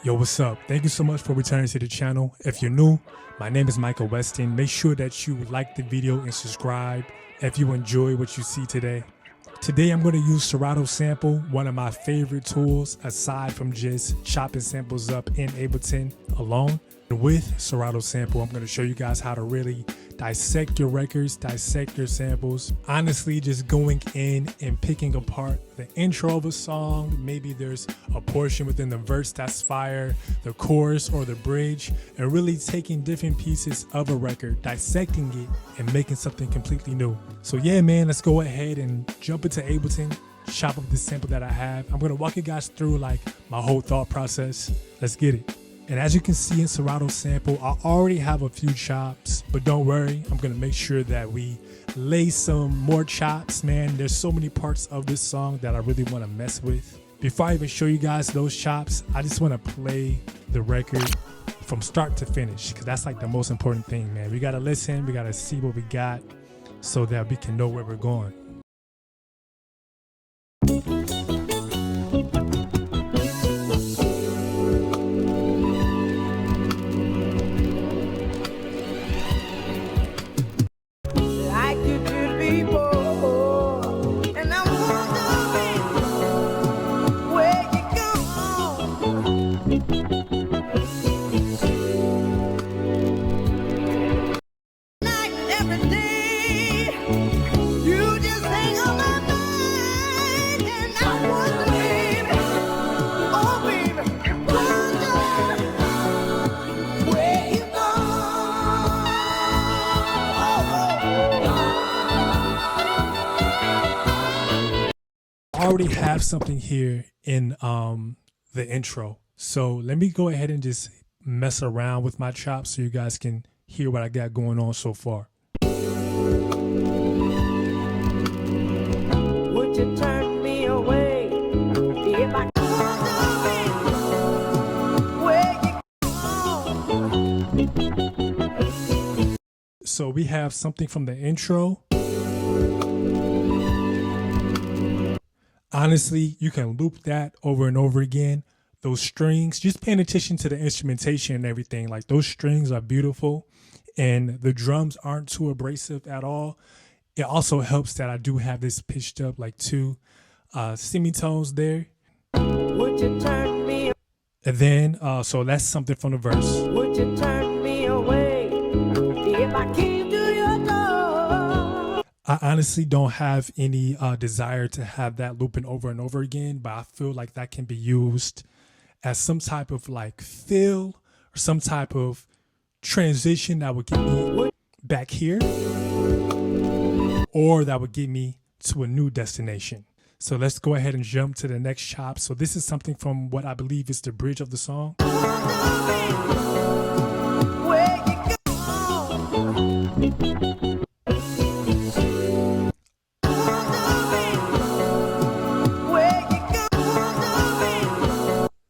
Yo, what's up? Thank you so much for returning to the channel. If you're new, my name is Micah Weston. Make sure that you like the video and subscribe if you enjoy what you see today. Today, I'm going to use Serato Sample, one of my favorite tools aside from just chopping samples up in Ableton alone. With Serato Sample, I'm going to show you guys how to really dissect your records, dissect your samples. Honestly, just going in and picking apart the intro of a song. Maybe there's a portion within the verse that's fire, the chorus or the bridge, and really taking different pieces of a record, dissecting it and making something completely new. So yeah, man, let's go ahead and jump into Ableton, chop up this sample that I have. I'm going to walk you guys through like my whole thought process. Let's get it. And as you can see in Serato Sample, I already have a few chops, but don't worry, I'm gonna make sure that we lay some more chops, man. There's so many parts of this song that I really wanna mess with. Before I even show you guys those chops, I just wanna play the record from start to finish, because that's like the most important thing, man. We gotta listen, we gotta see what we got so that we can know where we're going. I already have something here in the intro, so let me go ahead and just mess around with my chops so you guys can hear what I got going on so far. Would you turn me away if I So we have something from the intro. Honestly, you can loop that over and over again. Those strings, just paying attention to the instrumentation and everything, like those strings are beautiful and the drums aren't too abrasive at all. It also helps that I do have this pitched up like two semitones there. Would you turn me? And then, so that's something from the verse. Would you turn me away if I came to your door? I honestly don't have any desire to have that looping over and over again, but I feel like that can be used as some type of like fill or some type of transition that would get me back here, or that would get me to a new destination. So let's go ahead and jump to the next chop. So this is something from what I believe is the bridge of the song.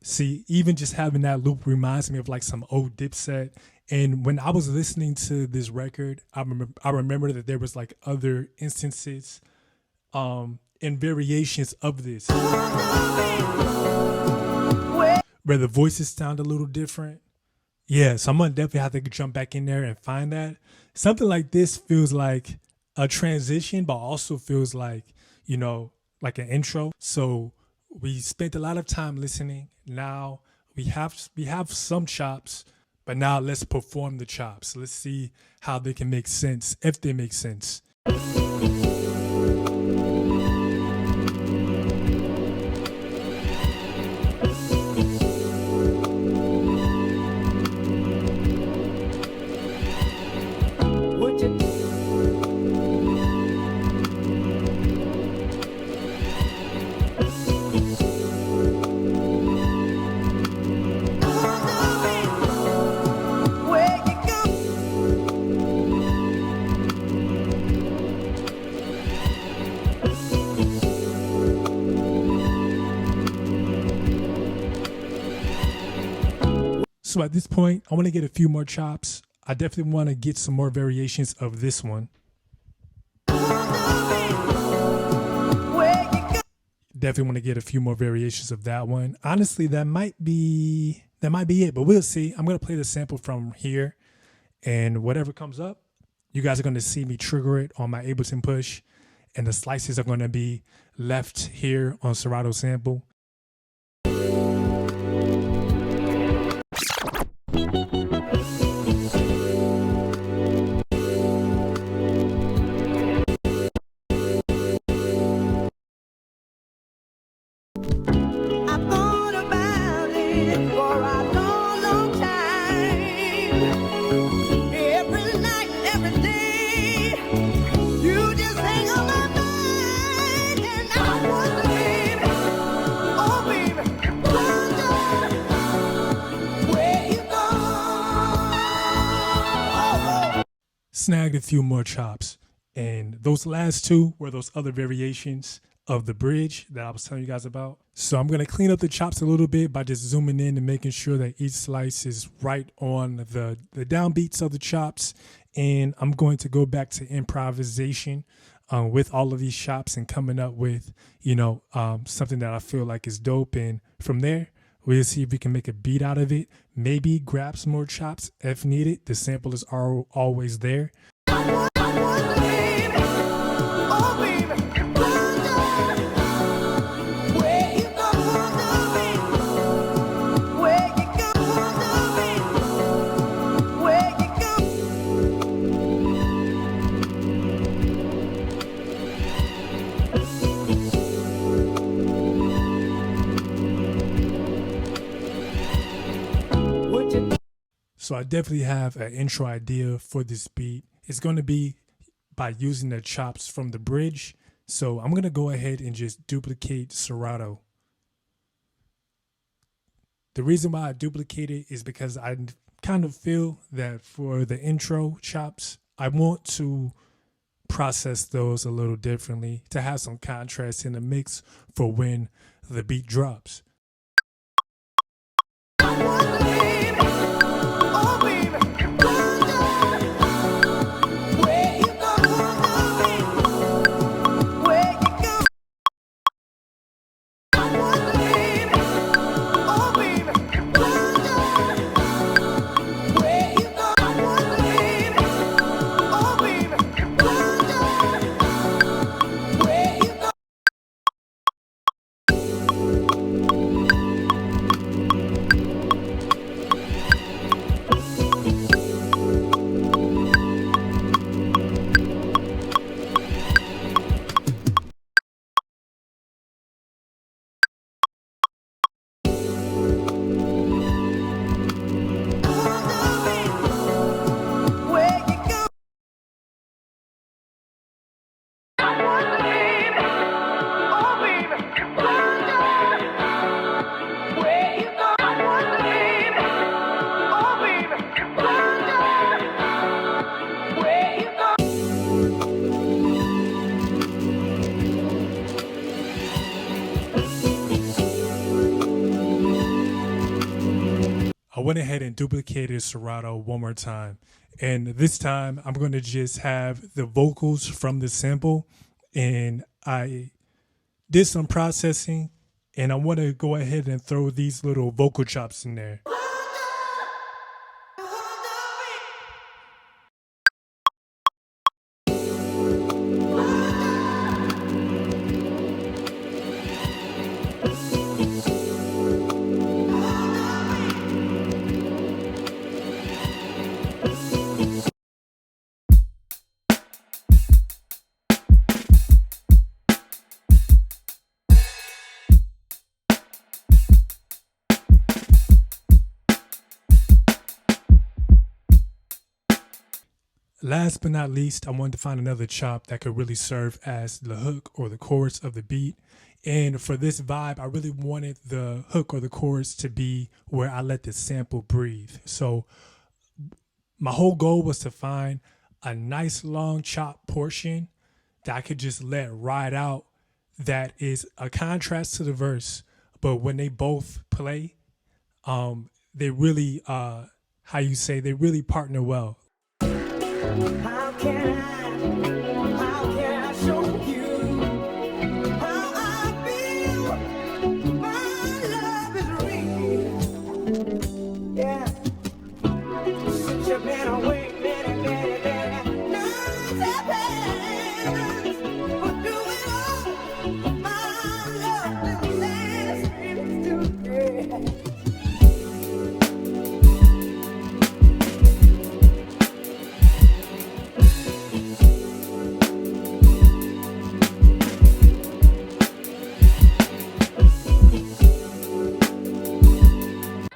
See, even just having that loop reminds me of like some old Dissect. And when I was listening to this record, I remember that there was like other instances and variations of this where the voices sound a little different. Yeah, so I'm gonna definitely have to jump back in there and find that. Something like this feels like a transition, but also feels like, you know, like an intro. So we spent a lot of time listening. Now we have some chops, but now let's perform the chops. Let's see how they can make sense, if they make sense. Would you? So at this point, I want to get a few more chops. I definitely want to get some more variations of this one. Definitely want to get a few more variations of that one. Honestly, that might be that might be it, but we'll see. I'm going to play the sample from here, and whatever comes up, you guys are going to see me trigger it on my Ableton push, and the slices are going to be left here on Serato sample. I've thought about it for a long, long time. Every night and every day, you just hang on my mind, and I wonder, baby, oh baby, wonder where you go. Snagged a few more chops, and those last two were those other variations of the bridge that I was telling you guys about. So I'm going to clean up the chops a little bit by just zooming in and making sure that each slice is right on the downbeats of the chops. And I'm going to go back to improvisation with all of these chops and coming up with, something that I feel like is dope. And from there, we'll see if we can make a beat out of it. Maybe grab some more chops if needed. The sample is always there. So I definitely have an intro idea for this beat. It's going to be by using the chops from the bridge. So I'm going to go ahead and just duplicate Serato. The reason why I duplicate it is because I kind of feel that for the intro chops, I want to process those a little differently to have some contrast in the mix for when the beat drops. I went ahead and duplicated Serato one more time. And this time I'm going to just have the vocals from the sample. And I did some processing, and I want to go ahead and throw these little vocal chops in there. Last but not least, I wanted to find another chop that could really serve as the hook or the chorus of the beat. And for this vibe, I really wanted the hook or the chorus to be where I let the sample breathe. So my whole goal was to find a nice long chop portion that I could just let ride out that is a contrast to the verse. But when they both play, they really, they really partner well. How can I show you how I feel? My love is real.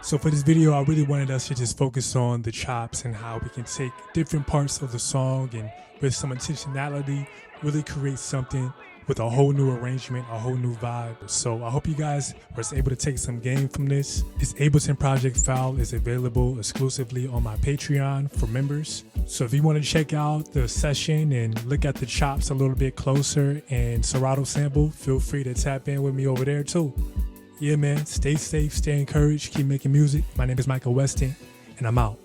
So for this video, I really wanted us to just focus on the chops and how we can take different parts of the song and with some intentionality, really create something with a whole new arrangement, a whole new vibe. So I hope you guys were able to take some game from this. This Ableton project file is available exclusively on my Patreon for members. So if you want to check out the session and look at the chops a little bit closer and Serato sample, feel free to tap in with me over there too. Yeah, man, stay safe, stay encouraged, keep making music. My name is Micah Weston, and I'm out.